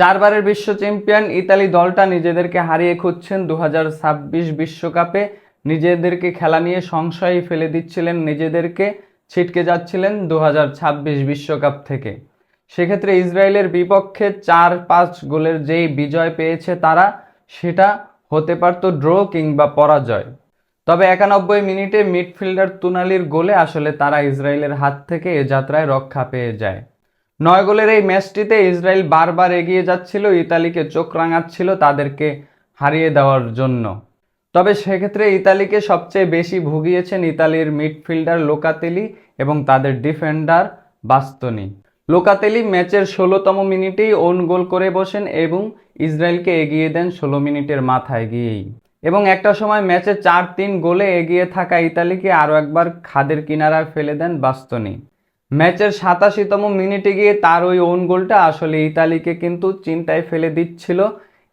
চারবারের বিশ্ব champion Italy দলটা নিজেদেরকে হারিয়ে খুঁজছেন 2026 বিশ্বকাপে। নিজেদেরকে খেলা নিয়ে সংশয়ে ফেলে দিচ্ছিলেন, নিজেদেরকে ছিটকে যাচ্ছিলেন 2026 বিশ্বকাপ থেকে। সেক্ষেত্রে ইসরায়েলের বিপক্ষে 4-5 গোলের যেই বিজয় পেয়েছে তারা, সেটা হতে পারত ড্র কিংবা পরাজয়। তবে 91 মিনিটে মিডফিল্ডার তুনালির গোলে আসলে তারা ইসরায়েলের হাত থেকে এ যাত্রায় রক্ষা পেয়ে যায়। 9 গোলের এই ম্যাচটিতে ইসরায়েল বারবার এগিয়ে যাচ্ছিল, ইতালিকে চোখ রাঙাচ্ছিল তাদেরকে হারিয়ে দেওয়ার জন্য। তবে সেক্ষেত্রে ইতালিকে সবচেয়ে বেশি ভুগিয়েছেন ইতালির মিডফিল্ডার লোকাতেলি এবং তাদের ডিফেন্ডার বাস্তনি। লোকাতেলি ম্যাচের 16তম মিনিটেই ওন গোল করে বসেন এবং ইসরায়েলকে এগিয়ে দেন 16 মিনিটের মাথায় গিয়েই। এবং একটা সময় ম্যাচে 4-3 গোলে এগিয়ে থাকা ইতালিকে আরও একবার খাদের কিনারায় ফেলে দেন বাস্তনি। ম্যাচের 87তম মিনিটে গিয়ে তার ওই ওন গোলটা আসলে ইতালিকে কিন্তু চিন্তায় ফেলে দিচ্ছিল,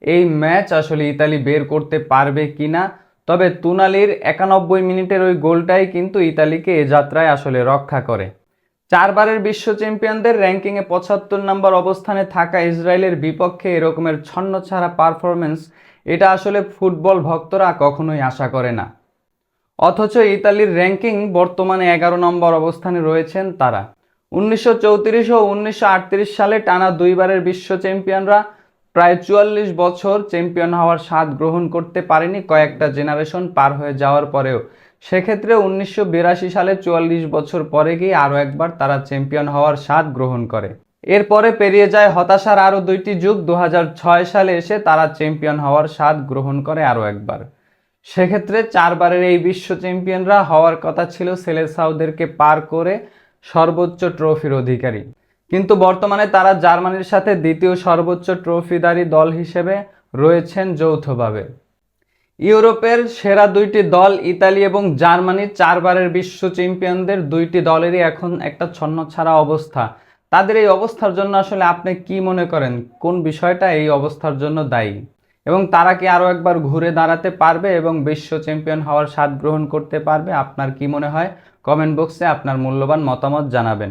এই ম্যাচ আসলে ইতালি বের করতে পারবে কিনা। তবে তুনালির 91 মিনিটের ওই গোলটাই কিন্তু ইতালিকে এ যাত্রায় আসলে রক্ষা করে। চারবারের বিশ্ব চ্যাম্পিয়নদের র্যাঙ্কিংয়ে 75 নম্বর অবস্থানে থাকা ইসরায়েলের বিপক্ষে এরকমের ছন্নছাড়া পারফরমেন্স, এটা আসলে ফুটবল ভক্তরা কখনোই আশা করে না। অথচ ইতালির র্যাঙ্কিং বর্তমানে 11 নম্বর অবস্থানে রয়েছেন তারা। 1934 ও 1938 সালে টানা দুইবারের বিশ্ব চ্যাম্পিয়নরা প্রায় 44 বছর চ্যাম্পিয়ন হওয়ার স্বাদ গ্রহণ করতে পারেনি, কয়েকটা জেনারেশন পার হয়ে যাওয়ার পরেও। সেক্ষেত্রে 1982 সালে 44 বছর পরে গিয়ে আরও একবার তারা চ্যাম্পিয়ন হওয়ার স্বাদ গ্রহণ করে। এরপরে পেরিয়ে যায় হতাশার আরও 2টি যুগ। 2006 সালে এসে তারা চ্যাম্পিয়ন হওয়ার স্বাদ গ্রহণ করে আরও একবার। সেক্ষেত্রে চারবারের এই বিশ্ব চ্যাম্পিয়নরা হওয়ার কথা ছিল সেলেসাওদেরকে পার করে সর্বোচ্চ ট্রফির অধিকারী, কিন্তু বর্তমানে তারা জার্মানির সাথে দ্বিতীয় সর্বোচ্চ ট্রফিধারী দল হিসেবে রয়েছেন যৌথভাবে। ইউরোপের সেরা 2টি দল ইতালি এবং জার্মানি, চারবারের বিশ্ব চ্যাম্পিয়নদের 2টি দলেরই এখন একটা ছন্নছাড়া অবস্থা। তাদের এই অবস্থার জন্য আসলে আপনি কি মনে করেন, কোন বিষয়টা এই অবস্থার জন্য দায়ী? এবং তারা কি আরও একবার ঘুরে দাঁড়াতে পারবে এবং বিশ্ব চ্যাম্পিয়ন হওয়ার স্বাদ গ্রহণ করতে পারবে? আপনার কি মনে হয়? কমেন্ট বক্সে আপনার মূল্যবান মতামত জানাবেন।